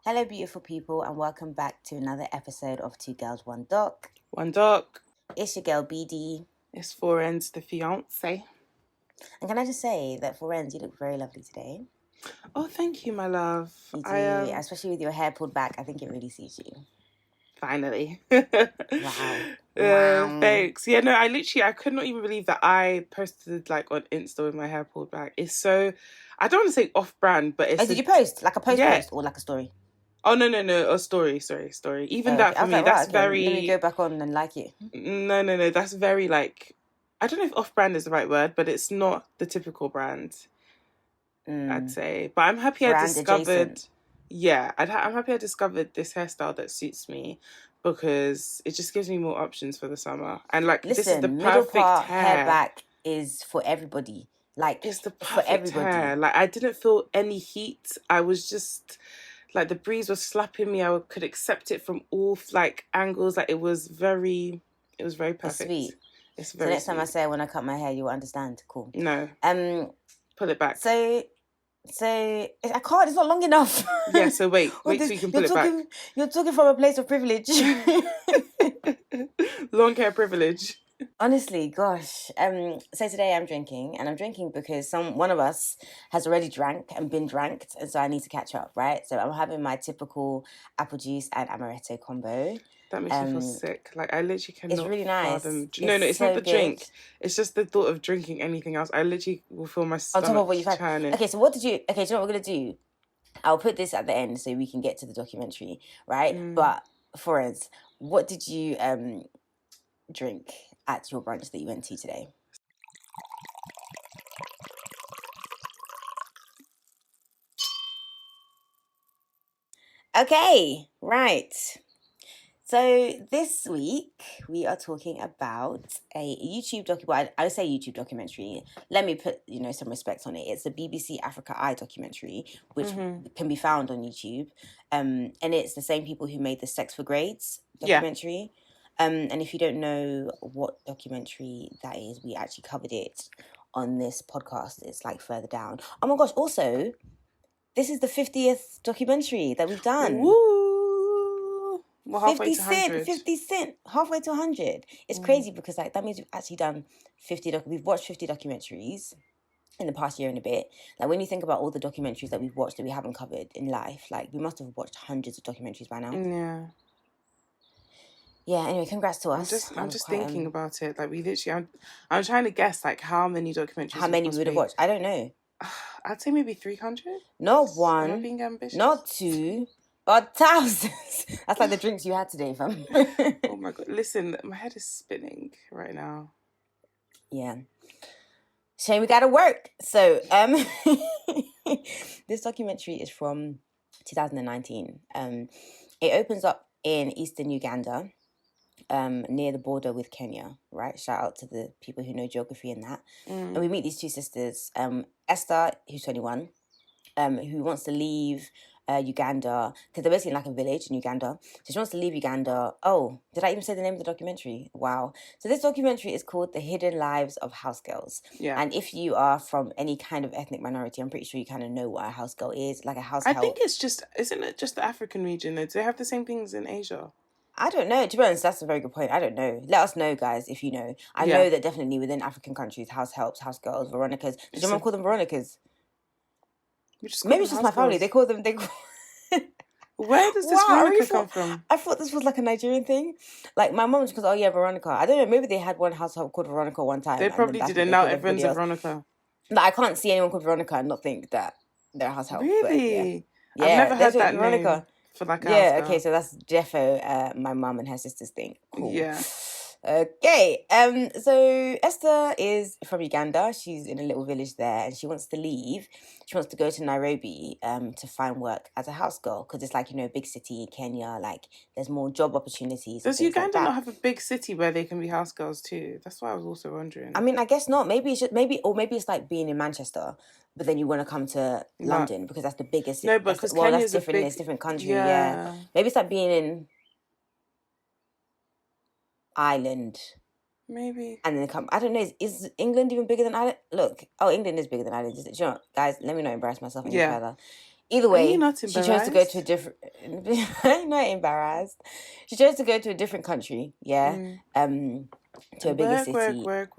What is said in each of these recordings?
Hello, beautiful people, and welcome back to another episode of Two Girls, One Doc. One Doc. It's your girl, BD. It's Foren's the fiance. And can I just say that, Forenz, you look very lovely today. Oh, thank you, my love. You do, especially with your hair pulled back. I think it really suits you. Finally. Wow. Thanks. Yeah, no, I could not even believe that I posted like on Insta with my hair pulled back. It's so, I don't want to say off-brand, but it's... did you post? Like a post or like a story? Oh, no. A story. Even that for me, that's very... Let me go back on and like it. No. That's very like... I don't know if off-brand is the right word, but it's not the typical brand, I'd say. But I'm happy I discovered... Adjacent. Yeah, I'm happy I discovered this hairstyle that suits me because it just gives me more options for the summer. And like, this is the perfect hair back is for everybody. Like, it's the perfect hair. Like, I didn't feel any heat. I was just... Like, the breeze was slapping me. I could accept it from all, like, angles. Like, it was very perfect. It's sweet. It's very next time I say when I cut my hair, you will understand. Cool. No. Pull it back. So I can't. It's not long enough. Yeah. So wait so you can pull it back. You're talking from a place of privilege. Long hair privilege. Honestly, gosh. So today I'm drinking, and I'm drinking because one of us has already drank and been dranked, and so I need to catch up, right? So I'm having my typical apple juice and amaretto combo. That makes me feel sick. Like, I literally cannot. It's really nice. It's so not the drink. It's just the thought of drinking anything else. I literally will feel my stomach on top of what you've had. churning. Okay, so do you know what we're gonna do? I'll put this at the end so we can get to the documentary, right? But for instance, what did you drink at your brunch that you went to today? Okay, right. So this week we are talking about a YouTube documentary. I say YouTube documentary. Let me put some respect on it. It's a BBC Africa Eye documentary, which can be found on YouTube. And it's the same people who made the Sex for Grades documentary. Yeah. And if you don't know what documentary that is, we actually covered it on this podcast. It's like further down. Oh my gosh! Also, this is the 50th documentary that we've done. Woo! Well, halfway 50 to 100. 50 cent, halfway to 100. It's crazy because like that means we've actually done 50. We've watched 50 documentaries in the past year and a bit. Like, when you think about all the documentaries that we've watched that we haven't covered in life, like, we must have watched hundreds of documentaries by now. Yeah. Yeah. Anyway, congrats to us. I'm just thinking about it. Like, we literally, I'm trying to guess like how many documentaries. How many we would have watched? I don't know. I'd say maybe 300. Not one. Am I being ambitious? Not two. But thousands. That's like the drinks you had today, fam. Oh my God. Listen, my head is spinning right now. Yeah. Shame we gotta work. So, this documentary is from 2019. It opens up in eastern Uganda, near the border with Kenya, right? Shout out to the people who know geography and that. And we meet these two sisters, Esther, who's 21, who wants to leave Uganda, because they're basically in like a village in Uganda. So she wants to leave Uganda. Oh, did I even say the name of the documentary? Wow. So this documentary is called The Hidden Lives of Housegirls. Yeah. And if you are from any kind of ethnic minority, I'm pretty sure you kind of know what a house girl is, like a house help. I think it's just, isn't it just the African region? Do they have the same things in Asia? I don't know. To be honest, that's a very good point. I don't know. Let us know, guys, if you know. I know that definitely within African countries, house helps, house girls, Veronicas. Did your mom call them Veronicas? Maybe it's just my family. They call them... Where does this Veronica come from? I thought this was like a Nigerian thing. Like, my mom just goes, oh yeah, Veronica. I don't know. Maybe they had one house help called Veronica one time. They probably did, and now everyone's a Veronica. Like, I can't see anyone called Veronica and not think that they're a house help. Really? But, I've never heard that Veronica name for like a house girl. Okay, so that's Jeffo, my mum and her sister's thing. Cool. Yeah. Okay, so Esther is from Uganda. She's in a little village there, and she wants to leave. She wants to go to Nairobi to find work as a house girl, because it's like, a big city in Kenya. Like, there's more job opportunities. Does Uganda not have a big city where they can be house girls too? That's what I was also wondering. I mean, I guess not. Maybe it's like being in Manchester, but then you want to come to London because that's the biggest. No, but because that's different. It's a different country. Yeah. Maybe it's like being in Ireland. Maybe. And then I don't know, is England even bigger than Ireland? Look, England is bigger than Ireland. Do you know, guys, let me not embarrass myself any further. Either way, she chose to go to a different... not embarrassed. She chose to go to a different country, yeah, to a bigger city. Work.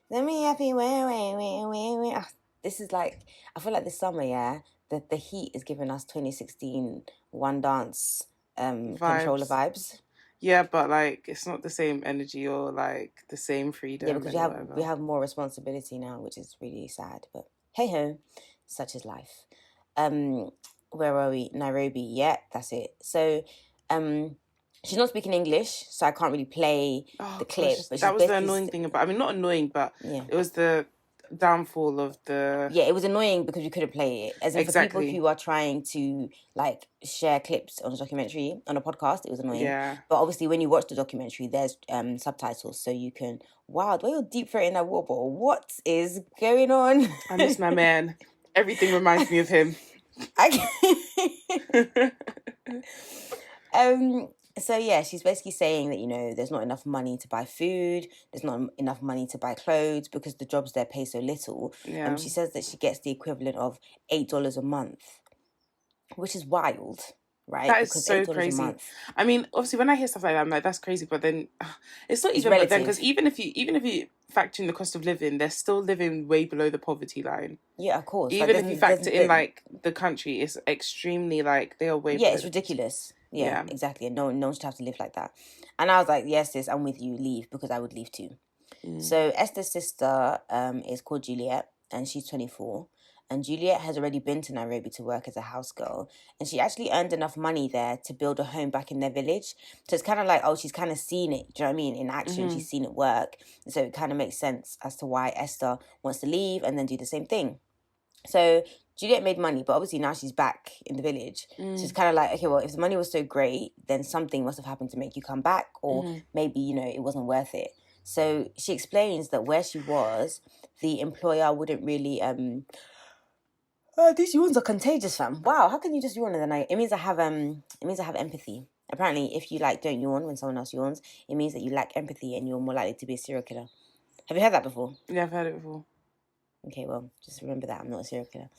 Let me happy, where. This is like, I feel like this summer, yeah, the heat is giving us 2016 One Dance controller vibes. Yeah, but like it's not the same energy or like the same freedom. Yeah, because we have more responsibility now, which is really sad. But hey ho, such is life. Where are we? Nairobi. Yeah, that's it. So, she's not speaking English, so I can't really play the clip. Gosh, but that was the annoying thing about. I mean, not annoying, but yeah, it was the downfall of the. Yeah, it was annoying because you couldn't play it. As in, for people who are trying to like share clips on a documentary on a podcast, it was annoying. Yeah. But obviously, when you watch the documentary, there's subtitles, so you can. Wow, the way you're deep throating that water bottle. What is going on? I miss my man. Everything reminds me of him. So yeah, she's basically saying that there's not enough money to buy food, there's not enough money to buy clothes because the jobs there pay so little. Yeah. She says that she gets the equivalent of $8 a month, which is wild, right? That is so crazy. I mean, obviously, when I hear stuff like that, I'm like, that's crazy. But then, it's not even. But then, because even if you factor in the cost of living, they're still living way below the poverty line. Yeah, of course. Even if you factor in like the country, it's extremely like they are way. Yeah, it's ridiculous. Yeah, exactly. And no one should have to live like that. And I was like, yes, sis, I'm with you. Leave, because I would leave too. So Esther's sister is called Juliet, and she's 24. And Juliet has already been to Nairobi to work as a house girl. And she actually earned enough money there to build a home back in their village. So it's kind of like, she's kind of seen it. Do you know what I mean? In action, she's seen it work. And so it kind of makes sense as to why Esther wants to leave and then do the same thing. So Juliet made money, but obviously now she's back in the village. So it's kind of like, okay, well, if the money was so great, then something must have happened to make you come back. Or maybe, it wasn't worth it. So she explains that where she was, the employer wouldn't really... these yawns are contagious, fam. Wow, how can you just yawn in the night? It means I have empathy. Apparently, if you don't yawn when someone else yawns, it means that you lack empathy and you're more likely to be a serial killer. Have you heard that before? Yeah, I've heard it before. Okay, well, just remember that I'm not a serial killer.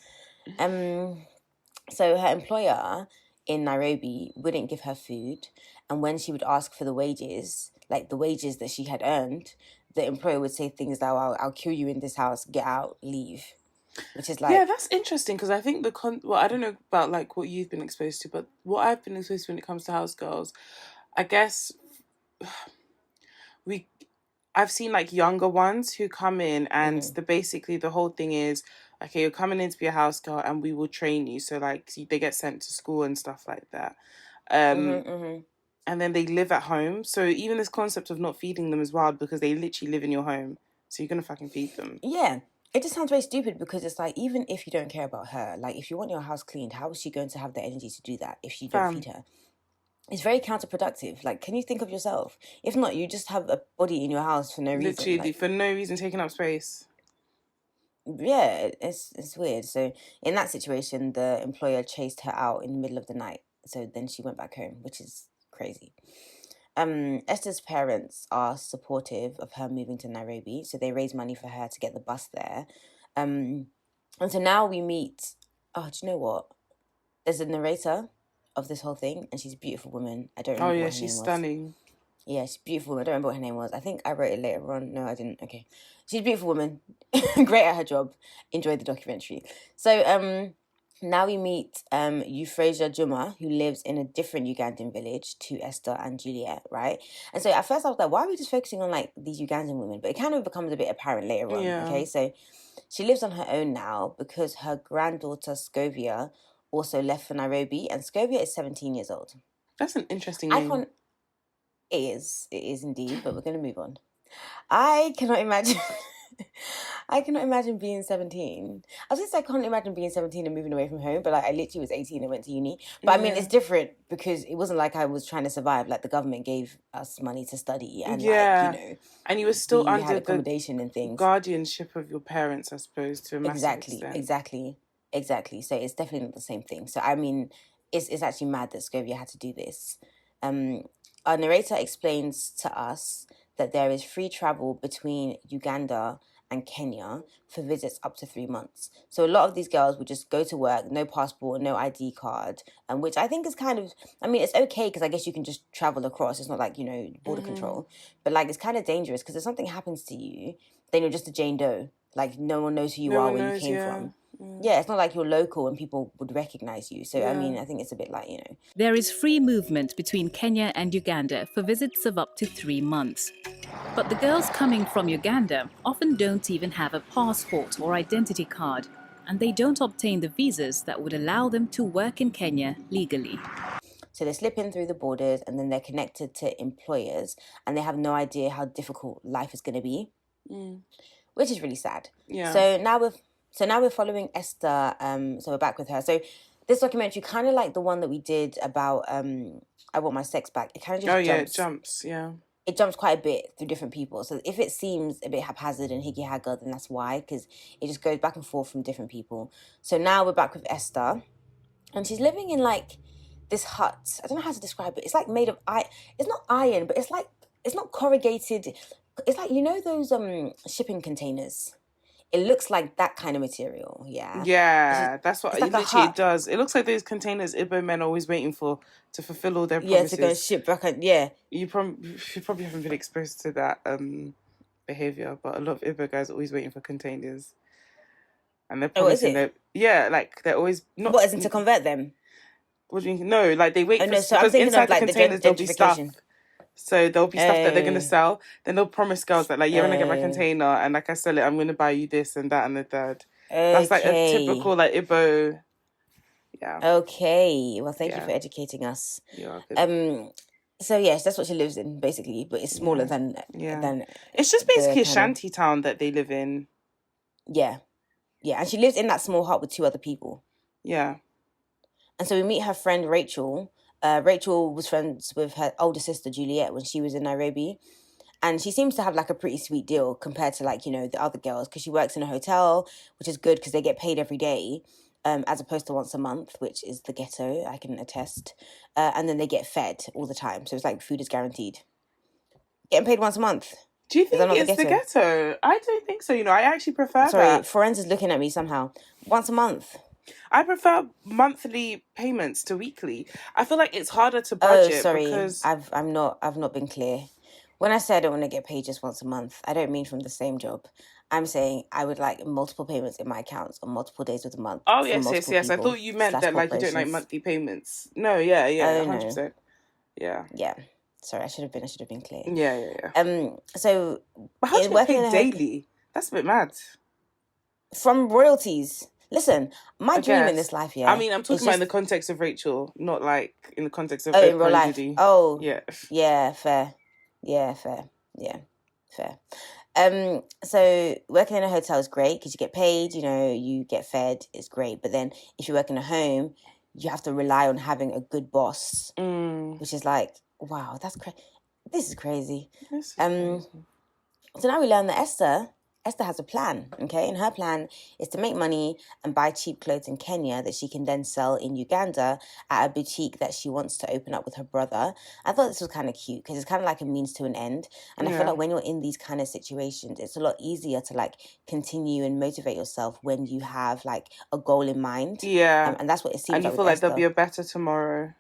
So her employer in Nairobi wouldn't give her food, and when she would ask for the wages, like the wages that she had earned, the employer would say things like, I'll kill you in this house, get out, leave. Which is like... Yeah, that's interesting, because I think I don't know about like what you've been exposed to, but what I've been exposed to when it comes to house girls, I guess I've seen like younger ones who come in and the whole thing is, okay, you're coming in to be a house girl and we will train you. So like they get sent to school and stuff like that. And then they live at home. So even this concept of not feeding them is wild, because they literally live in your home. So you're going to fucking feed them. Yeah. It just sounds very stupid, because it's like, even if you don't care about her, like if you want your house cleaned, how is she going to have the energy to do that if you don't feed her? It's very counterproductive. Like, can you think of yourself? If not, you just have a body in your house for no reason. Literally, for no reason, taking up space. Yeah, it's weird. So in that situation, the employer chased her out in the middle of the night. So then she went back home, which is crazy. Esther's parents are supportive of her moving to Nairobi, so they raise money for her to get the bus there. And so now we meet... Oh, do you know what? There's a narrator of this whole thing, and she's a beautiful woman. I don't remember what her name was. She's stunning. Yeah, she's a beautiful woman. I don't remember what her name was. I think I wrote it later on. No, I didn't. Okay. She's a beautiful woman. Great at her job. Enjoyed the documentary. So now we meet Euphrasia Juma, who lives in a different Ugandan village to Esther and Juliet, right? And so at first I was like, why are we just focusing on like these Ugandan women? But it kind of becomes a bit apparent later on. Yeah. Okay, so she lives on her own now because her granddaughter Scovia also left for Nairobi, and Scovia is 17 years old. That's an interesting name. It is indeed, but we're going to move on. I cannot imagine being 17. I was going to say I can't imagine being 17 and moving away from home, but like I literally was 18 and went to uni. But I mean, it's different because it wasn't like I was trying to survive. Like the government gave us money to study, and and you were still under had accommodation and things, guardianship of your parents, I suppose, to a massive extent. Exactly. So it's definitely not the same thing. So I mean, it's actually mad that Scovia had to do this. Our narrator explains to us that there is free travel between Uganda and Kenya for visits up to 3 months. So a lot of these girls would just go to work, no passport, no ID card, which I think is kind of, I mean, it's okay because I guess you can just travel across. It's not like, border control. But like, it's kind of dangerous because if something happens to you, then you're just a Jane Doe. Like, no one knows who you are, where you came from. Yeah, it's not like you're local and people would recognize you. So, I mean, I think it's a bit like, There is free movement between Kenya and Uganda for visits of up to 3 months. But the girls coming from Uganda often don't even have a passport or identity card, and they don't obtain the visas that would allow them to work in Kenya legally. So they slip in through the borders and then they're connected to employers and they have no idea how difficult life is going to be, which is really sad. Yeah. So now we're following Esther. So we're back with her. So this documentary, kind of like the one that we did about I Want My Sex Back. It kind of just jumps. It jumps. Yeah. It jumps quite a bit through different people. So if it seems a bit haphazard and higgy-hagger, then that's why, because it just goes back and forth from different people. So now we're back with Esther, and she's living in like this hut. I don't know how to describe it. It's like made of iron. It's not iron, but it's like, it's not corrugated. It's like, those shipping containers. It looks like that kind of material, yeah. Yeah, that's what it literally does. It looks like those containers Igbo men are always waiting for to fulfill all their promises. Yeah, to go ship back. Yeah. You probably haven't been exposed to that behavior, but a lot of Igbo guys are always waiting for containers, and they're promising they're always not. What, isn't to convert them? What do you mean? No, like they wait for so because inside the containers there'll be stuff. gentrification. So there'll be stuff that they're going to sell. Then they'll promise girls that, like, you're going to get my container and, like, I sell it, I'm going to buy you this and that and the third. That's, like, a typical, like, Igbo... Yeah. Okay. Well, thank you for educating us. You're good. So, yes, that's what she lives in, basically. But it's smaller than... It's just basically a shanty town that they live in. Yeah. Yeah, and she lives in that small hut with 2 other people. Yeah. And so we meet her friend, Rachel... Rachel was friends with her older sister, Juliet, when she was in Nairobi. And she seems to have, like, a pretty sweet deal compared to, like, the other girls. Because she works in a hotel, which is good because they get paid every day, as opposed to once a month, which is the ghetto, I can attest. And then they get fed all the time. So it's like food is guaranteed. Getting paid once a month. Do you think it's the ghetto? I don't think so. I actually prefer that. Sorry, Forenz is looking at me somehow. Once a month. I prefer monthly payments to weekly. I feel like it's harder to budget. Oh, sorry, because... I've not been clear. When I say I don't want to get paid just once a month, I don't mean from the same job. I'm saying I would like multiple payments in my accounts on multiple days of the month. Oh yes. I thought you meant that like you don't like monthly payments. No, 100%. No. Yeah. Yeah. Sorry, I should have been clear. Yeah. So, but how do you get paid daily? That's a bit mad. From royalties. Listen, my dream in this life, I mean, I'm talking about in the context of Rachel, not like in the context of in real life. Oh, yeah, fair. Yeah, fair. Yeah, fair. So working in a hotel is great because you get paid. You get fed. It's great. But then if you work in a home, you have to rely on having a good boss, which is like, wow, that's crazy. This is crazy. So now we learn that Esther has a plan, okay? And her plan is to make money and buy cheap clothes in Kenya that she can then sell in Uganda at a boutique that she wants to open up with her brother. I thought this was kind of cute because it's kind of like a means to an end. And I feel like when you're in these kind of situations, it's a lot easier to like continue and motivate yourself when you have like a goal in mind. Yeah. And that's what it seems like. And you feel like there'll be a better tomorrow.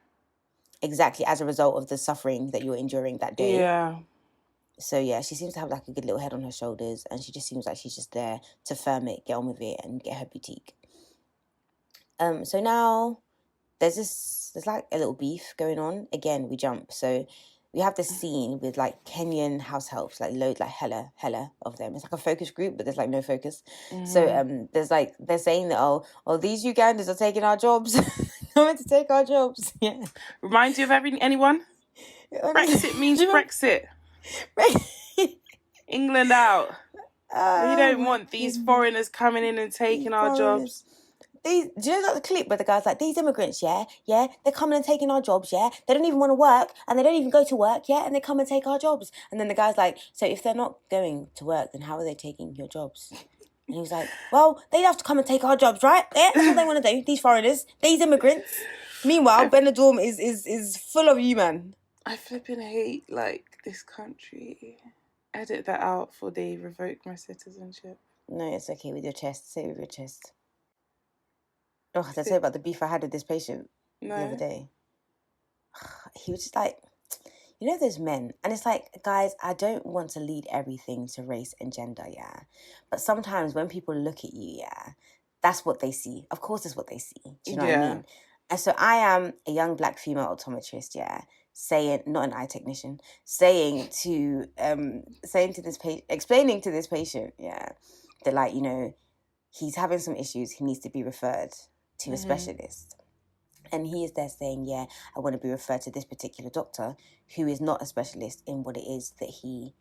Exactly, as a result of the suffering that you're enduring that day. Yeah. So, yeah, she seems to have, like, a good little head on her shoulders, and she just seems like she's just there to firm it, get on with it, and get her boutique. So now there's, like, a little beef going on. Again, we jump. So we have this scene with, like, Kenyan house helps, like, hella of them. It's like a focus group, but there's, like, no focus. Mm-hmm. So there's, like, they're saying that, oh, these Ugandans are taking our jobs. Coming to take our jobs. Yeah. Reminds you of anyone? Brexit means Brexit. England out. We don't want these foreigners coming in and taking our jobs. Do you know that clip where the guy's like, these immigrants, they're coming and taking our jobs, they don't even want to work, and they don't even go to work, and they come and take our jobs. And then the guy's like, so if they're not going to work, then how are they taking your jobs? And he was like, well, they have to come and take our jobs, right? Yeah, that's what they want to do, these foreigners, these immigrants. Meanwhile, Benidorm is full of you, man. I flipping hate, like, this country. edit that out before they revoke my citizenship. No, it's okay with your chest. Say it with your chest. Oh, did I tell you about the beef I had with this patient the other day? He was just like, you know those men, and it's like, guys, I don't want to lead everything to race and gender, yeah, but sometimes when people look at you, yeah, that's what they see. Of course it's what they see. Do you know what I mean? And so I am a young black female optometrist, yeah, saying, not an eye technician, saying to this patient, explaining to this patient, yeah, that, like, you know, he's having some issues, he needs to be referred to a specialist. And he is there saying, yeah, I want to be referred to this particular doctor who is not a specialist in what it is that he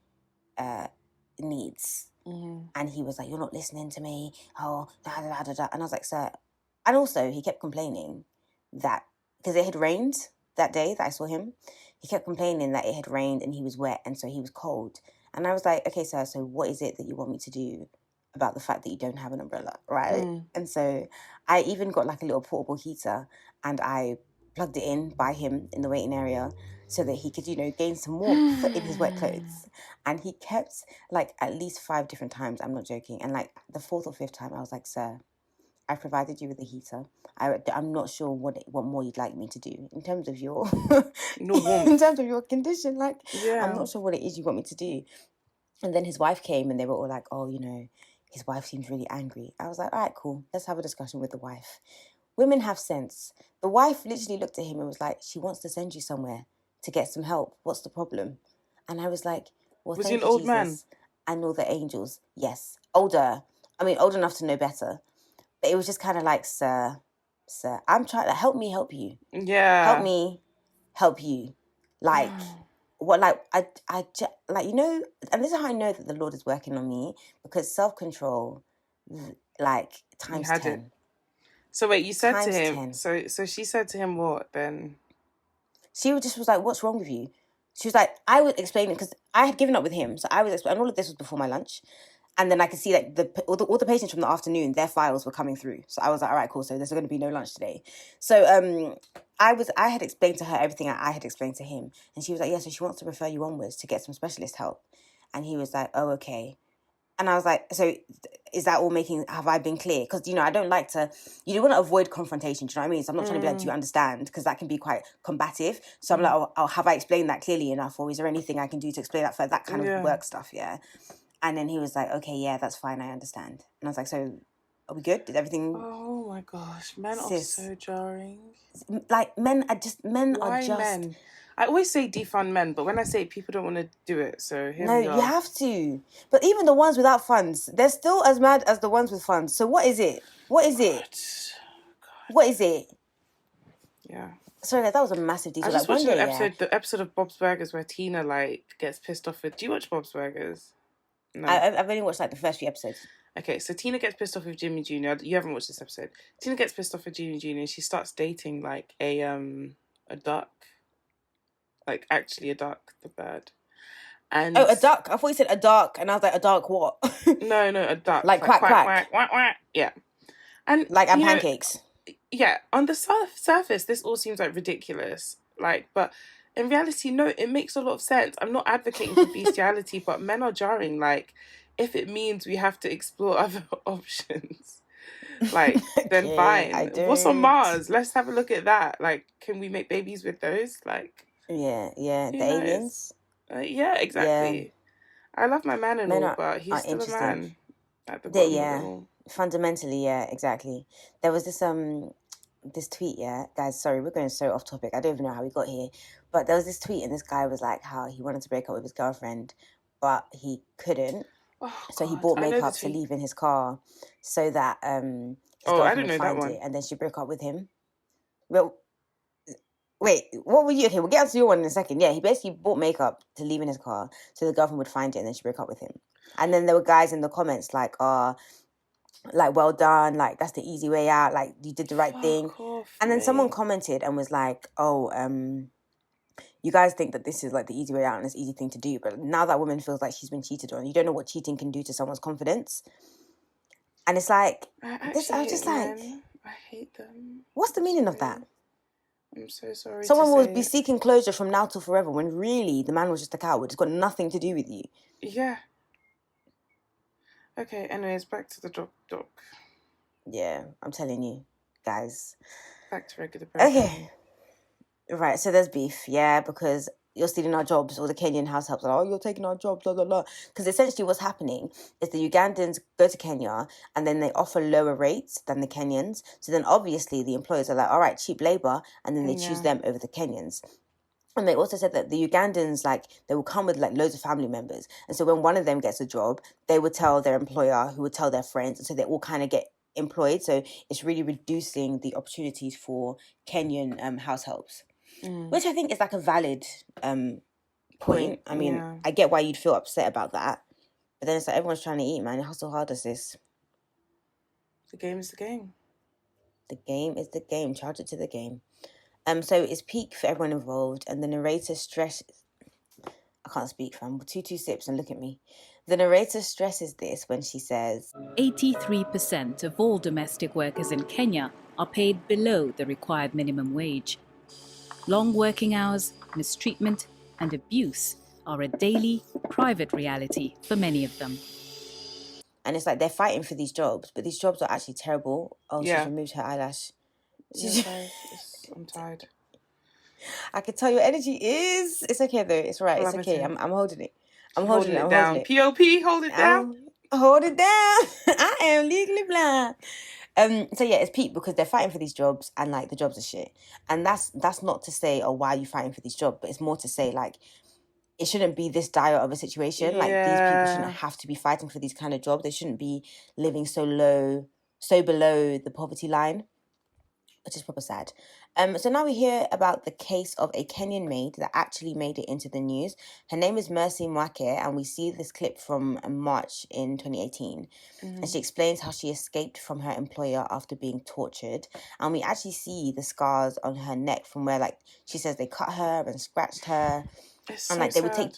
needs. And he was like, you're not listening to me. Oh, da, da, da, da. And I was like, sir. And also, he kept complaining that, because it had rained that day that I saw him, he kept complaining that it had rained and he was wet and so he was cold. And I was like, okay, sir, so what is it that you want me to do about the fact that you don't have an umbrella, right? And so I even got like a little portable heater and I plugged it in by him in the waiting area so that he could, you know, gain some warmth in his wet clothes. And he kept, like, at least 5 different times, I'm not joking, and like the 4th or 5th time I was like, sir, I provided you with a heater. I'm not sure what more you'd like me to do in terms of your in terms of your condition. Like, I'm not sure what it is you want me to do. And then his wife came and they were all like, oh, you know, his wife seems really angry. I was like, all right, cool. Let's have a discussion with the wife. Women have sense. The wife literally looked at him and was like, she wants to send you somewhere to get some help. What's the problem? And I was like, well, was thank he an you, old Jesus, man? and all the angels. Yes. Older. I mean, old enough to know better. But it was just kind of like, sir, I'm trying to help me help you. Yeah. Help me help you. Like, what, like, I like, you know, and this is how I know that the Lord is working on me, because self-control, like, times 10. It. So wait, you said times to him, 10. so she said to him what then? She just was like, what's wrong with you? She was like, I was explaining, because I had given up with him, so I was explaining, and all of this was before my lunch. And then I could see like all the patients from the afternoon, their files were coming through. So I was like, all right, cool. So there's going to be no lunch today. So I had explained to her everything I had explained to him. And she was like, yeah, so she wants to refer you onwards to get some specialist help. And he was like, oh, okay. And I was like, so is that all have I been clear? Because, you know, I don't like to, you want to avoid confrontation, do you know what I mean? So I'm not trying to be like, do you understand? Because that can be quite combative. So I'm like, oh, have I explained that clearly enough? Or is there anything I can do to explain that for that kind of work stuff, yeah? And then he was like, okay, yeah, that's fine, I understand. And I was like, so are we good? Did everything... Oh my gosh, men are so jarring. Like, men are just... Why men? I always say defund men, but when I say it, people don't want to do it, so here we are. No, you have to. But even the ones without funds, they're still as mad as the ones with funds. So what is it? What is it? God. What is it? Yeah. Sorry, that was a massive detail. I just watched the episode of Bob's Burgers where Tina, like, gets pissed off with... Do you watch Bob's Burgers? No. I've only watched like the first few episodes. Okay, so Tina gets pissed off with Jimmy Jr. You haven't watched this episode. Tina gets pissed off with Jimmy Jr. and she starts dating like a duck. Like actually a duck, the bird. And a duck. I thought you said a dark, and I was like, a dark what? No, a duck. Like quack, quack. Quack. Yeah. And like pancakes. Yeah, on the surface, this all seems like ridiculous. Like, but in reality, no, it makes a lot of sense. I'm not advocating for bestiality, but men are jarring. Like, if it means we have to explore other options, like, then fine. What's on Mars? Let's have a look at that. Like, can we make babies with those? Like, yeah, the aliens. Yeah, exactly. Yeah. I love my man and all, but he's still a man at the bottom of it all. Fundamentally, yeah, exactly. There was this tweet, yeah, guys, sorry, we're going so off topic. I don't even know how we got here. But there was this tweet and this guy was like how he wanted to break up with his girlfriend, but he couldn't. So he bought makeup to leave in his car so that his girlfriend would find it, and then she broke up with him. Well, wait, what were you? Okay, we'll get onto your one in a second. Yeah, he basically bought makeup to leave in his car so the girlfriend would find it, and then she broke up with him. And then there were guys in the comments like, like, well done, like, that's the easy way out, like, you did the right thing. And then someone commented and was like, you guys think that this is like the easy way out and it's an easy thing to do, but now that woman feels like she's been cheated on, you don't know what cheating can do to someone's confidence. And it's like, I hate them. What's the meaning of that? I'm so sorry. Someone will be seeking closure from now till forever when really the man was just a coward. It's got nothing to do with you. Yeah. Okay, anyways, back to the doc. Yeah, I'm telling you, guys. Back to regular programming. Okay. Right, so there's beef, yeah, because you're stealing our jobs, or the Kenyan house helps, like, oh, you're taking our jobs, blah, blah, blah. Because essentially what's happening is the Ugandans go to Kenya and then they offer lower rates than the Kenyans. So then obviously the employers are like, all right, cheap labour, and then they choose them over the Kenyans. And they also said that the Ugandans, like, they will come with, like, loads of family members. And so when one of them gets a job, they would tell their employer, who would tell their friends. And so they all kind of get employed. So it's really reducing the opportunities for Kenyan house helps. Which I think is like a valid point. I mean, I get why you'd feel upset about that. But then it's like everyone's trying to eat, man. How so hard is this? The game is the game. The game is the game. Charge it to the game. So it's peak for everyone involved, and the narrator stresses... I can't speak, fam. Two sips and look at me. The narrator stresses this when she says... 83% of all domestic workers in Kenya are paid below the required minimum wage. Long working hours, mistreatment, and abuse are a daily, private reality for many of them. And it's like they're fighting for these jobs, but these jobs are actually terrible. Oh, she's removed her eyelash. I'm tired. I can tell your energy is... It's okay, though. It's right. It's okay. I'm holding it. I'm holding it down. P.O.P., hold it down. Hold it down. I am legally blind. So yeah, it's peak because they're fighting for these jobs and like the jobs are shit. And that's not to say, oh, why are you fighting for these jobs? But it's more to say like it shouldn't be this dire of a situation. Like these people shouldn't have to be fighting for these kind of jobs. They shouldn't be living so below the poverty line, which is proper sad. So now we hear about the case of a Kenyan maid that actually made it into the news. Her name is Mercy Mwake, and we see this clip from March in 2018. And she explains how she escaped from her employer after being tortured. And we actually see the scars on her neck from where, like, she says they cut her and scratched her. It's and, like, they would take...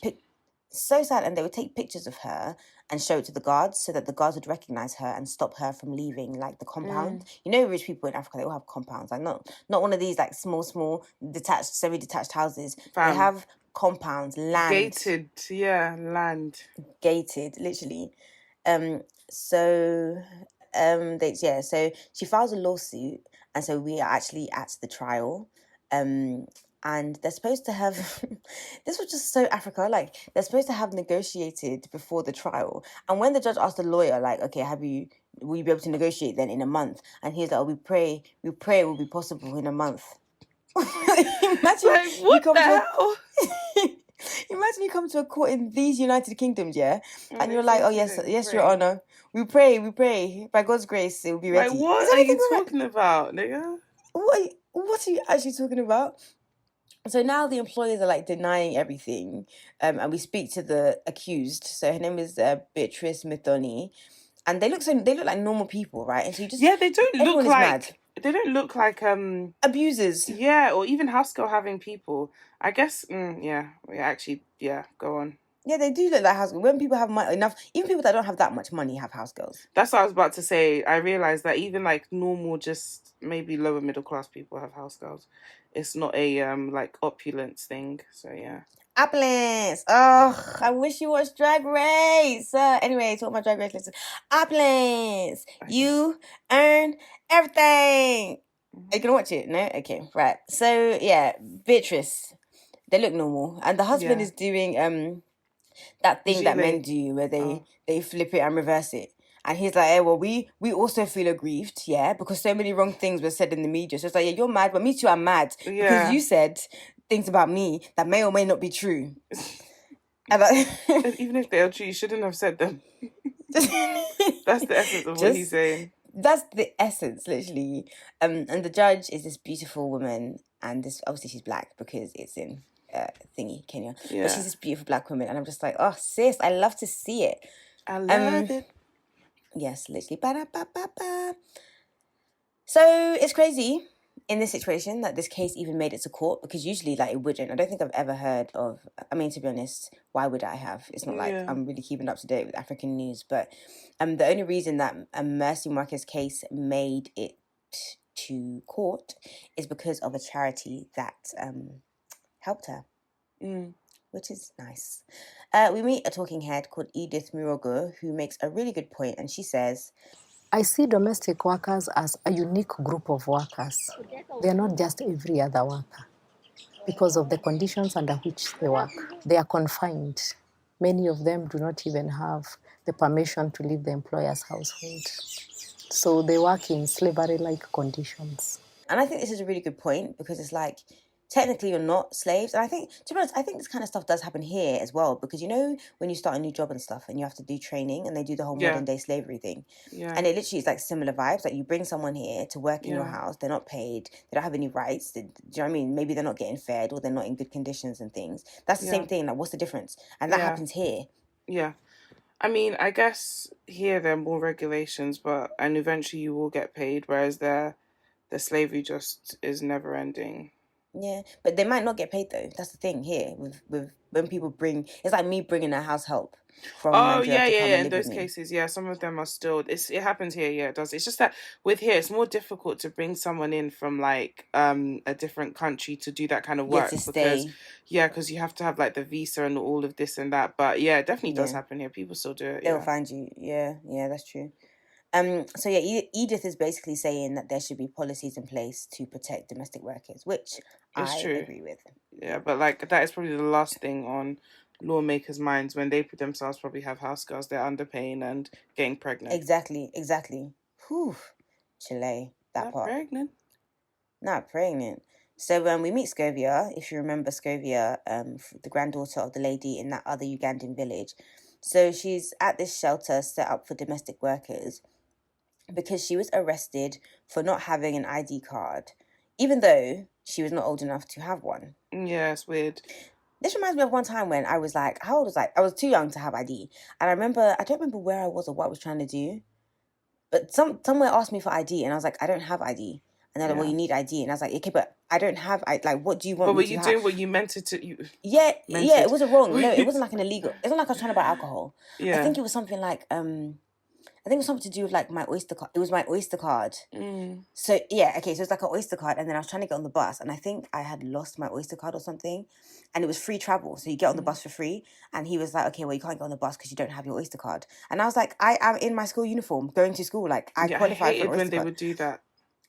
So sad. And they would take pictures of her and show it to the guards so that the guards would recognize her and stop her from leaving like the compound. You know, rich people in Africa, they all have compounds. Like not one of these like small detached, semi-detached houses. They have compounds, land. Gated, land. Gated, literally. So she files a lawsuit, and so we are actually at the trial. And they're supposed to have... this was just so Africa. Like, they're supposed to have negotiated before the trial. And when the judge asked the lawyer, like, okay, will you be able to negotiate then in a month? And he's like, oh, we pray it will be possible in a month. Imagine like, what the hell? Imagine you come to a court in these United Kingdoms, yeah? And you're like, oh, yes, Your Honour. We pray. By God's grace, it will be ready. Like, what are you talking about, nigga? What are you actually talking about? So now the employers are like denying everything, and we speak to the accused. So her name is Beatrice Mithoni, and they look like normal people, right? And so you just they don't look like abusers, or even house girl having people. I guess go on. Yeah, they do look like house girls. When people have enough, even people that don't have that much money have house girls. That's what I was about to say. I realised that even like normal, just maybe lower middle class people have house girls. It's not a like opulence thing. So yeah. Opulence. Oh, I wish you watched Drag Race. Anyway, talk about Drag Race. Listen, opulence. Okay. You earn everything. Are you gonna watch it? No. Okay. Right. So yeah, Beatrice. They look normal, and the husband is doing that thing that men do where they flip it and reverse it. And he's like, hey, well, we also feel aggrieved, because so many wrong things were said in the media. So it's like, yeah, you're mad, but me too, I'm mad. Because you said things about me that may or may not be true. And even if they are true, you shouldn't have said them. That's the essence of what he's saying. That's the essence, literally. And the judge is this beautiful woman. And this, obviously she's black because it's in Kenya. Yeah. But she's this beautiful black woman. And I'm just like, oh, sis, I love to see it. I love it. Yes, literally. Ba-da-ba-ba-ba. So it's crazy in this situation that this case even made it to court, because usually like it wouldn't. I don't think I've ever heard of... I mean, to be honest, why would I have? It's not like I'm really keeping up to date with African news. But the only reason that Mercy Marquez's case made it to court is because of a charity that helped her, which is nice. We meet a talking head called Edith Murogo, who makes a really good point, and she says, I see domestic workers as a unique group of workers. They're not just every other worker because of the conditions under which they work. They are confined. Many of them do not even have the permission to leave the employer's household. So they work in slavery-like conditions. And I think this is a really good point, because it's like, technically you're not slaves. And I think, to be honest, I think this kind of stuff does happen here as well, because you know when you start a new job and stuff and you have to do training and they do the whole modern day slavery thing, and it literally is like similar vibes. Like you bring someone here to work in your house, they're not paid, they don't have any rights, do you know what I mean? Maybe they're not getting fed, or they're not in good conditions and things. That's the same thing. Like, what's the difference? And that happens here. Yeah. I mean, I guess here there are more regulations, and eventually you will get paid, whereas the slavery just is never ending. Yeah, but they might not get paid though. That's the thing here with when people bring. It's like me bringing a house help from Nigeria to come and live in those with me. cases, some of them are still. It happens here, it does. It's just that with here, it's more difficult to bring someone in from like a different country to do that kind of work, to stay. because you have to have like the visa and all of this and that. But yeah, it definitely does happen here. People still do it. They'll find you. Yeah, that's true. So yeah, Edith is basically saying that there should be policies in place to protect domestic workers, which I agree with. Yeah, but like that is probably the last thing on lawmakers' minds when they themselves probably have house girls they're underpaying and getting pregnant. Exactly. Whew. Chile, that part. Not pregnant. So we meet Scovia, if you remember Scovia, the granddaughter of the lady in that other Ugandan village. So she's at this shelter set up for domestic workers because she was arrested for not having an ID card, even though she was not old enough to have one. Yeah, it's weird. This reminds me of one time when I was like, how old was I? I was too young to have ID. And I don't remember where I was or what I was trying to do, but somewhere asked me for ID and I was like, I don't have ID. And they're like, well, you need ID. And I was like, okay, but I don't have, like, what do you want me to have? But were you doing what you meant it to? Yeah, it wasn't wrong. No, it wasn't like an illegal. It's not like I was trying to buy alcohol. I think it was something like, I think it was something to do with like my Oyster card. It was my Oyster card. So yeah, okay, so it's like an Oyster card, and then I was trying to get on the bus, and I think I had lost my Oyster card or something, and it was free travel, so you get on the bus for free. And he was like, okay, well, you can't get on the bus because you don't have your Oyster card. And I was like, I am in my school uniform going to school, like I qualified for Oyster when they card. would do that.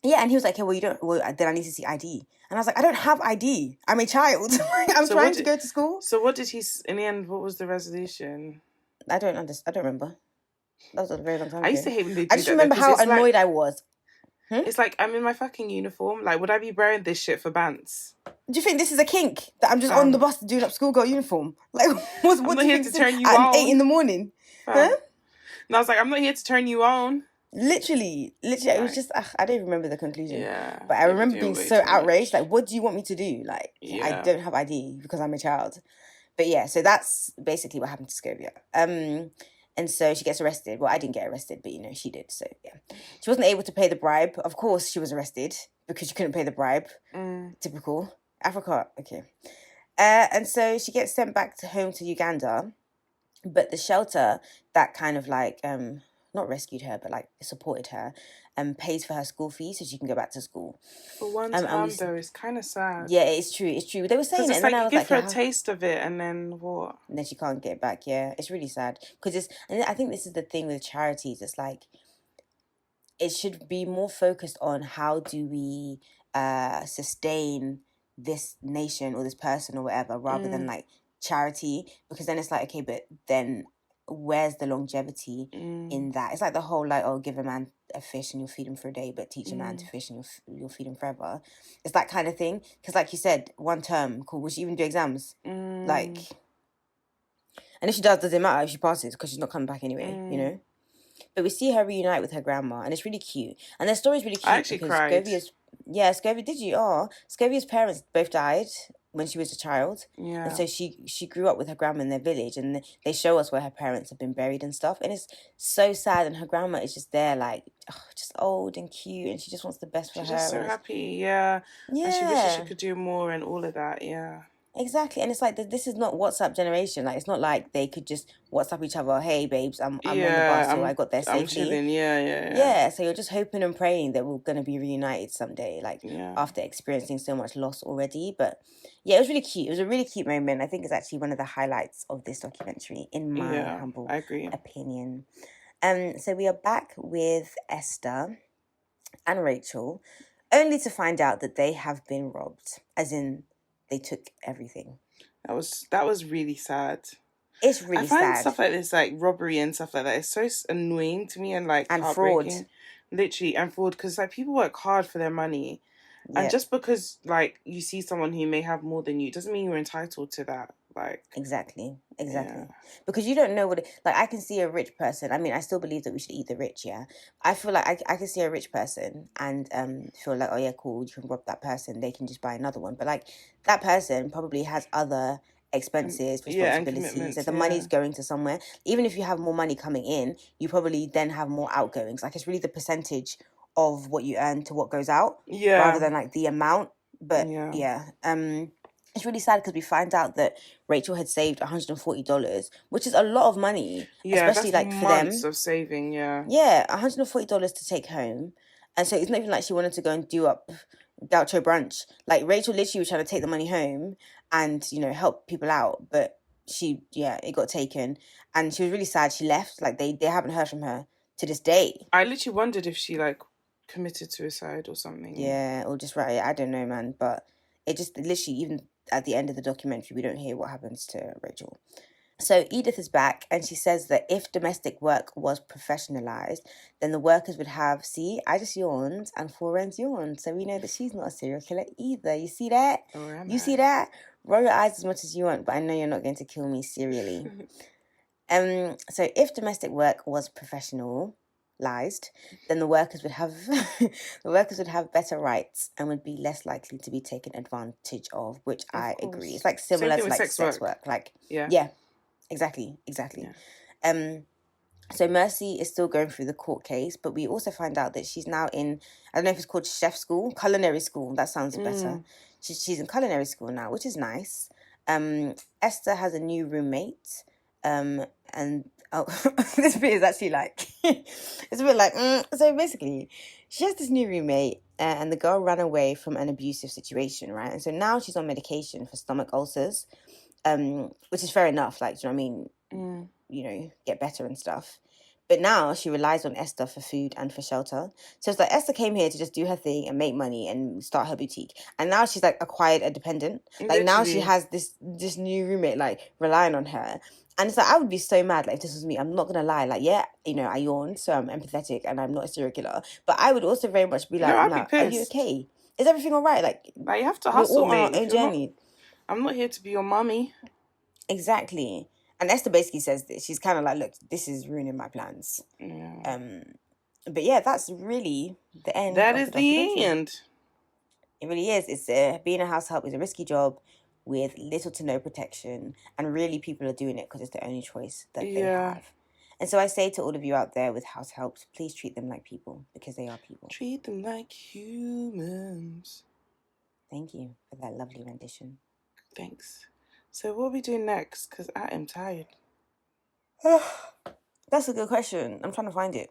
Yeah, and he was like, okay, well, you don't. Well, then I need to see ID. And I was like, I don't have ID. I'm a child. I'm trying to go to school. So what did he? In the end, what was the resolution? I don't understand. That was a very long time ago. I used to hate when they do I just remember how annoyed I was. It's like, I'm in my fucking uniform. Like, would I be wearing this shit for bants? Do you think this is a kink? That I'm just on the bus doing up schoolgirl uniform? Like, what I'm not do you here think to turn you at on. 8 a.m? Huh? And I was like, I'm not here to turn you on. Literally, it was just, I don't even remember the conclusion. Yeah. But I remember being so outraged. Like, what do you want me to do? Like, I don't have ID because I'm a child. But yeah, so that's basically what happened to Scovia. And so she gets arrested. Well, I didn't get arrested, but, she did. So, yeah. She wasn't able to pay the bribe. Of course, she was arrested because she couldn't pay the bribe. Typical. Africa. Okay. And so she gets sent back home to Uganda. But the shelter that kind of like, not rescued her, but like supported her, pays for her school fees so she can go back to school. For one time, though, it's kind of sad. Yeah, it's true. They were saying it, and like, then I was you like, give her a taste of it, and then what? And then she can't get it back. Yeah, it's really sad because and I think this is the thing with charities. It's like it should be more focused on how do we sustain this nation or this person or whatever, rather than like charity, because then it's like, okay, but then where's the longevity in that? It's like the whole like, oh, give a man a fish and you'll feed him for a day, but teach a man to fish and you'll feed him forever. It's that kind of thing. Because like you said, one term, cool, will she even do exams? Like, and if she doesn't matter if she passes because she's not coming back anyway, But we see her reunite with her grandma, and it's really cute. And their story's really cute. I actually cried. Scovia, did you? Oh, Scovia's parents both died when she was a child. Yeah. And so she grew up with her grandma in their village, and they show us where her parents have been buried and stuff. And it's so sad, and her grandma is just there, like, just old and cute, and she just wants the best for her. She's just so happy, yeah. Yeah. And she wishes she could do more and all of that, yeah. Exactly. And it's like, this is not WhatsApp generation. Like, it's not like they could just WhatsApp each other, hey, babes, I'm on the bus, or I got there I'm safely. chilling. Yeah, so you're just hoping and praying that we're going to be reunited someday, like, Yeah. after experiencing so much loss already. But yeah, it was really cute. It was a really cute moment. I think it's actually one of the highlights of this documentary, in my humble opinion. So we are back with Esther and Rachel, only to find out that they have been robbed, as in they took everything. That was really sad. It's really sad. I find stuff like this, like robbery and stuff like that, it's so annoying to me and like heartbreaking. Fraud. Literally, and fraud, because like people work hard for their money. Yeah. And just because like you see someone who may have more than you doesn't mean you're entitled to that. Like exactly. Because you don't know what like I can see a rich person. I mean, I still believe that we should eat the rich. Yeah, I feel like I can see a rich person and feel like, oh yeah, cool, you can rob that person, they can just buy another one. But like that person probably has other expenses, responsibilities, so the money's going to somewhere. Even if you have more money coming in, you probably then have more outgoings. Like it's really the percentage of what you earn to what goes out, rather than like the amount. But it's really sad because we find out that Rachel had saved $140, which is a lot of money, especially like for them. Months of saving, $140 to take home, and so it's not even like she wanted to go and do up gaucho brunch. Like Rachel literally was trying to take the money home and help people out, but it got taken, and she was really sad. She left. Like they haven't heard from her to this day. I literally wondered if she like committed suicide or something. Yeah, or just I don't know, man, but it just literally, even at the end of the documentary, we don't hear what happens to Rachel. So Edith is back, and she says that if domestic work was professionalized, then the workers would have, see, I just yawned and Foren's yawned, so we know that she's not a serial killer either. You see that? See that? Roll your eyes as much as you want, but I know you're not going to kill me serially. So if domestic work was professionalized, then the workers would have better rights and would be less likely to be taken advantage of, which I agree. It's like similar to like sex work. Like exactly. Yeah. So Mercy is still going through the court case, but we also find out that she's now in, I don't know if it's called chef school, culinary school. That sounds better. She's in culinary school now, which is nice. Esther has a new roommate, and this bit is actually like it's a bit like so basically she has this new roommate, and the girl ran away from an abusive situation, right? And so now she's on medication for stomach ulcers, which is fair enough, like, do you know what I mean? Get better and stuff. But now she relies on Esther for food and for shelter. So it's like Esther came here to just do her thing and make money and start her boutique. And now she's like acquired a dependent. Like now she has this new roommate like relying on her. And it's like, I would be so mad like if this was me. I'm not gonna lie, like I yawned, so I'm empathetic and I'm not a serial killer. But I would also very much be like, are you okay? Is everything all right? Like you have to hustle, mate. On our own journey. I'm not here to be your mommy. Exactly. And Esther basically says this. She's kind of like, look, this is ruining my plans. Yeah. But yeah, that's really the end. That is the end. It really is. It's being a house help is a risky job with little to no protection, and really people are doing it because it's the only choice that they have. And so I say to all of you out there with house helps, please treat them like people, because they are people. Treat them like humans. Thank you for that lovely rendition. Thanks. So what are we doing next? Because I am tired. That's a good question. I'm trying to find it.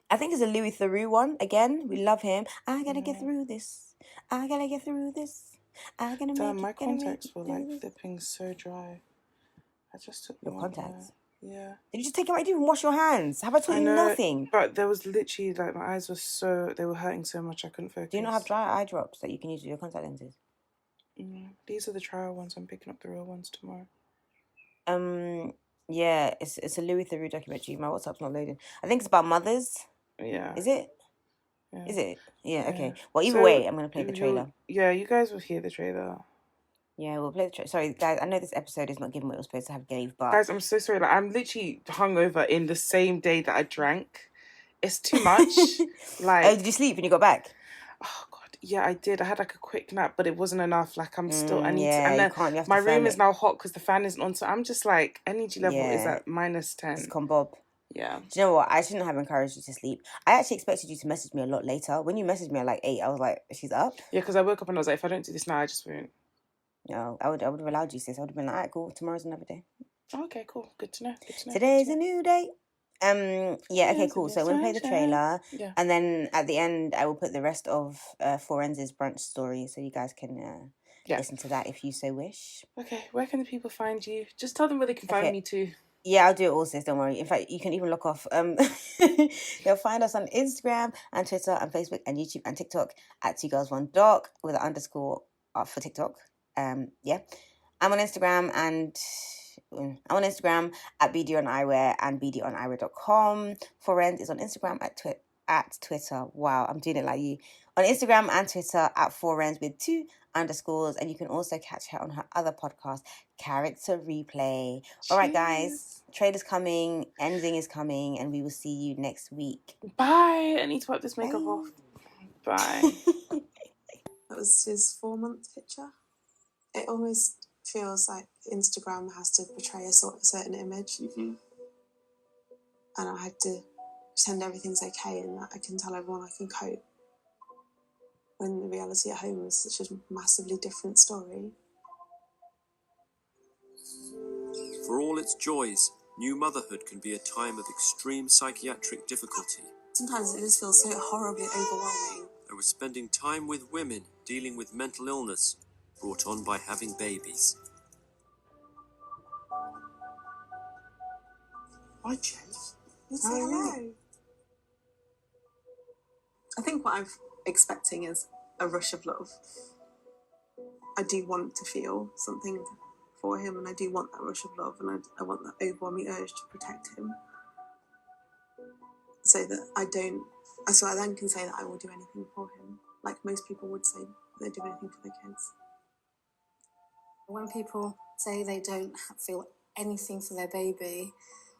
I think it's a Louis Theroux one. Again, we love him. I gotta get through this. I gotta get through this. I gotta make it. My contacts were like flipping so dry. I just took your contacts. Yeah. Did you just take them out? You didn't even wash your hands. Have I told you nothing? But there was literally like my eyes were they were hurting so much I couldn't focus. Do you not have dry eye drops that you can use with your contact lenses? These are the trial ones. I'm picking up the real ones tomorrow. Yeah, it's a Louis Theroux documentary. My WhatsApp's not loading. I think it's about mothers. Yeah. Is it? Yeah. Is it? Yeah, okay. Well, either way, I'm going to play the trailer. Yeah, you guys will hear the trailer. Yeah, we'll play the trailer. Sorry, guys, I know this episode is not giving what it was supposed to have gave, but... Guys, I'm so sorry. Like, I'm literally hungover in the same day that I drank. It's too much. Like... Oh, did you sleep when you got back? Oh, God. Yeah, I did. I had like a quick nap, but it wasn't enough. Like, I'm still... I need to... And then you have my to room is now hot because the fan isn't on, so I'm just like, energy level is at -10. It's gone Bob. Yeah. Do you know what? I shouldn't have encouraged you to sleep. I actually expected you to message me a lot later. When you messaged me at like 8, I was like, she's up? Yeah, because I woke up and I was like, if I don't do this now, I just won't. No, I would have allowed you, sis. I would have been like, all right, cool. Tomorrow's another day. Okay, cool. Good to know. Today's a new day. Yeah, okay, cool. So we're gonna play the trailer, and then at the end, I will put the rest of Foren's brunch story, so you guys can listen to that if you so wish. Okay, where can the people find you? Just tell them where they can find me too. Yeah, I'll do it all, sis. Don't worry. In fact, you can even look off. You'll find us on Instagram and Twitter and Facebook and YouTube and TikTok at 2girls1doc with an underscore for TikTok. Yeah, I'm on Instagram at BD on Eyewear and BDoneyewear.com. Forens is on Instagram at Twitter. Wow, I'm doing it like you. On Instagram and Twitter at Forens with 2 underscores. And you can also catch her on her other podcast, Character Replay. All right, guys. Trailer's coming. Ending is coming. And we will see you next week. Bye. I need to wipe this makeup off. Bye. That was his 4-month picture. It almost feels like Instagram has to portray a certain image. Mm-hmm. And I had to pretend everything's okay and that I can tell everyone I can cope. When the reality at home is such a massively different story. For all its joys, new motherhood can be a time of extreme psychiatric difficulty. Sometimes it just feels so horribly overwhelming. I was spending time with women dealing with mental illness brought on by having babies. Hi, Jess. How are you? I think what I'm expecting is a rush of love. I do want to feel something for him, and I do want that rush of love, and I want that overwhelming urge to protect him, so that I then can say that I will do anything for him, like most people would say they do anything for their kids. When people say they don't feel anything for their baby,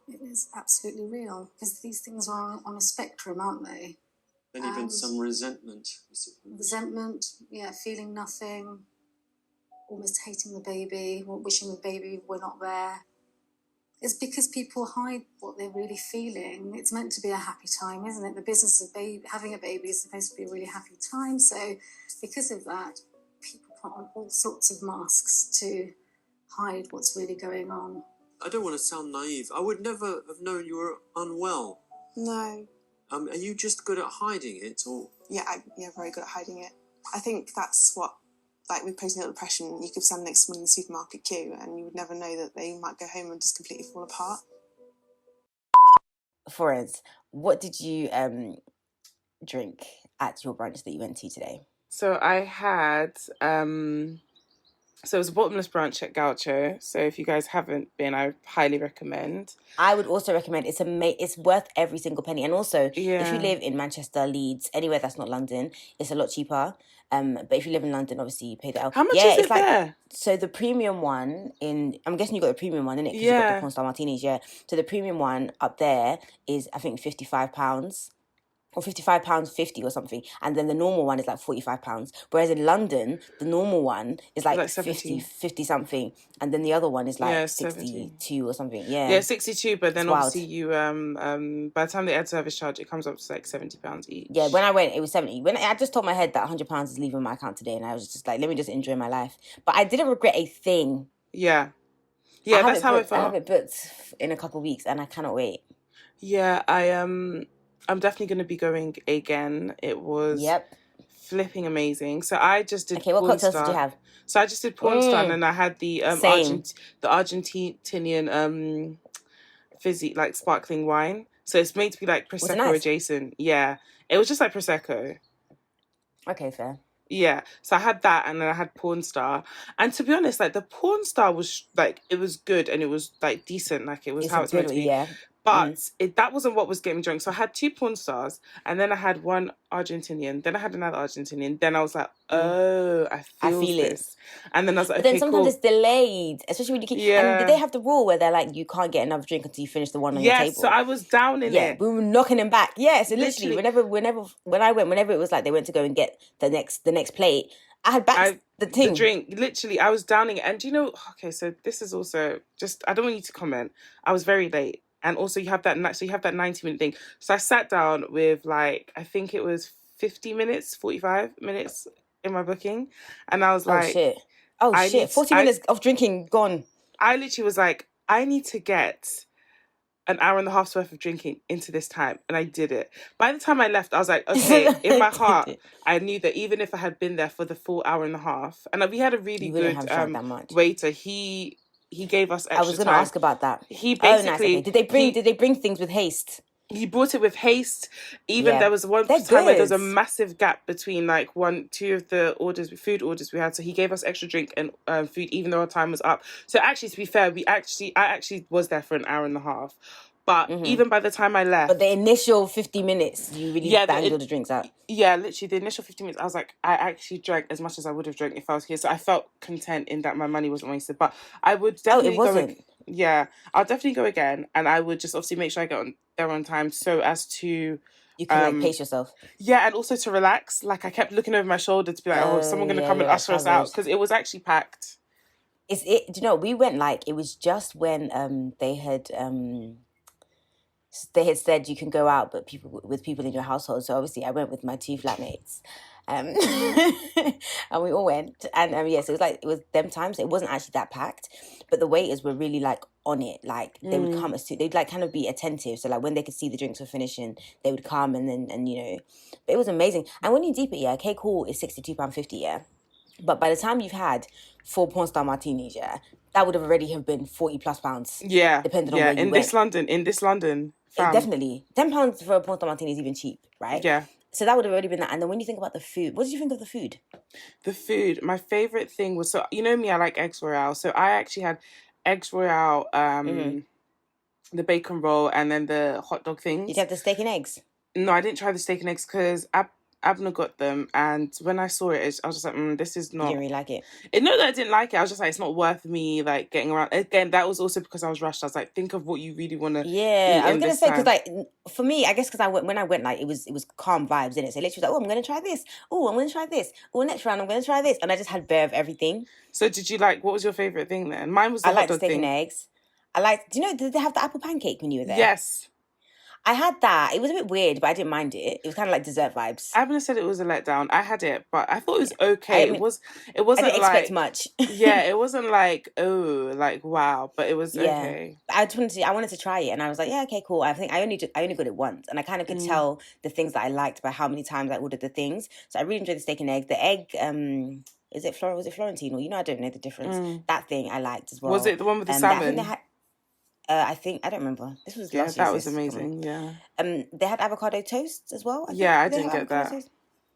it is absolutely real, because these things are on a spectrum, aren't they? Then even some resentment. Resentment, yeah, feeling nothing, almost hating the baby, wishing the baby were not there. It's because people hide what they're really feeling. It's meant to be a happy time, isn't it? The business of having a baby is supposed to be a really happy time. So because of that, people put on all sorts of masks to hide what's really going on. I don't want to sound naive. I would never have known you were unwell. No. Are you just good at hiding it, or...? Yeah, very good at hiding it. I think that's what, like with postnatal depression, you could stand next to someone in the supermarket queue and you would never know that they might go home and just completely fall apart. Forens, what did you drink at your brunch that you went to today? So I had... So it was a bottomless brunch at Gaucho. So if you guys haven't been, I highly recommend. I would also recommend. It's worth every single penny. And also, if you live in Manchester, Leeds, anywhere that's not London, it's a lot cheaper. But if you live in London, obviously you pay the L. How much is it there? So the premium one I'm guessing you got the premium one, innit? Because you got the Porn Star Martinis, yeah. So the premium one up there is, I think, £55. Or £55.50 or something, and then the normal one is like £45. Whereas in London, the normal one is like 50 something, and then the other one is like 62 or something. Yeah, 62. But then obviously you by the time they add service charge, it comes up to like £70 each. Yeah, when I went, it was 70. When I just told my head that £100 is leaving my account today, and I was just like, let me just enjoy my life. But I didn't regret a thing. Yeah, that's how I felt. I have it booked in a couple of weeks, and I cannot wait. Yeah, I'm definitely going to be going again. It was flipping amazing. So I just did. Okay, what cocktails did you have? So I just did Porn Star, and I had the Argentinian fizzy, like sparkling wine. So it's made to be like Prosecco adjacent. Yeah, it was just like Prosecco. Okay, fair. Yeah, so I had that, and then I had Porn Star. And to be honest, like the Porn Star was like, it was good, and it was like decent, like it was how it's meant to be. Yeah. But that wasn't what was getting me drunk. So I had 2 Porn Stars, and then I had one Argentinian, then I had another Argentinian. Then I was like, oh, I feel this. And then I was like, but then sometimes it's delayed, especially when you keep... Yeah. And did they have the rule where they're like, you can't get another drink until you finish the one on your table? Yes, so I was down in it. Yeah, we were knocking them back. Yeah, so literally, whenever it was like they went to go and get the next plate, I had back the drink. Literally, I was downing it. And you know, okay, so this is also just... I don't want you to comment. I was very late. And also you have that 90-minute thing. So I sat down with like, I think it was 45 minutes in my booking. And I was like, Oh, shit. 40 minutes of drinking gone. I literally was like, I need to get an hour and a half's worth of drinking into this time. And I did it. By the time I left, I was like, okay, in my heart, I knew that even if I had been there for the full hour and a half, and we had a really good waiter, he gave us extra time. I was going to ask about that. He basically... nice. Okay. Did they bring things with haste? He brought it with haste. Even there was one time where there was a massive gap between like two of the food orders we had. So he gave us extra drink and food, even though our time was up. So actually, to be fair, I actually was there for an hour and a half. But even by the time I left... But the initial 50 minutes, you really banged all the drinks out. Yeah, literally, the initial 50 minutes, I was like, I actually drank as much as I would have drank if I was here. So I felt content in that my money wasn't wasted. But I would definitely I'll definitely go again. And I would just obviously make sure I get there on time so as to... You can pace yourself. Yeah, and also to relax. Like, I kept looking over my shoulder to be like, is someone going to come and usher us out? Because it was actually packed. Do you know, we went it was just when they had said you can go out, but with people in your household. So obviously, I went with my 2 flatmates, and we all went. And so it was them times. It wasn't actually that packed, but the waiters were really on it. Like they would come they'd kind of be attentive. So when they could see the drinks were finishing, they would come and then But it was amazing. And when you deep it, Cake Hall is £62.50. Yeah, but by the time you've had 4 porn star martinis, that would have already been £40+ Yeah, depending on where you went. In this London. Definitely. £10 for a porn star martini is even cheap, right? Yeah. So that would have already been that. And then when you think about the food, what did you think of the food? The food, my favourite thing was, so you know me, I like eggs royale. So I actually had eggs royale, the bacon roll, and then the hot dog things. Did you have the steak and eggs? No, I didn't try the steak and eggs because Abner got them, and when I saw it, I was just like, this is not... You didn't really like it? Not that I didn't like it, I was just like, it's not worth me, getting around. Again, that was also because I was rushed. I was like, think of what you really want to Yeah, I was going to say, because, for me, I guess because when I went, it was calm vibes, innit? So literally I'm going to try this. Oh, I'm going to try this. Oh, next round, I'm going to try this. And I just had bare of everything. So did you what was your favourite thing then? Mine was the hot dog thing. I liked steak and eggs. Do you know, did they have the apple pancake when you were there? Yes. I had that. It was a bit weird, but I didn't mind it. It was kind of like dessert vibes. Abner said it was a letdown. I had it, but I thought it was okay. It wasn't I didn't expect much. Yeah, it wasn't wow, but it was okay. I wanted to try it, and I was like, yeah, okay, cool. I think I only got it once, and I kind of could tell the things that I liked by how many times I ordered the things. So I really enjoyed the steak and egg. The egg, was it Florentine? Or I don't know the difference. That thing I liked as well. Was it the one with the salmon? I don't remember. This was last year. That was amazing. Yeah. They had avocado toast as well. I didn't get that. Toast.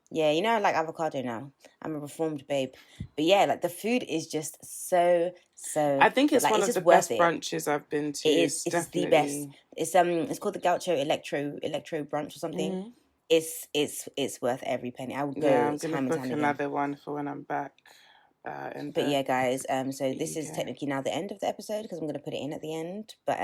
Yeah, I like avocado now. I'm a reformed babe. But yeah, the food is just so. I think it's one of the best brunches I've been to. It is. It's the best. It's called the Gaucho Electro Brunch or something. It's worth every penny. I would go. Yeah, I'm gonna book another one for when I'm back. Yeah, guys. So this is technically now the end of the episode because I'm going to put it in at the end. But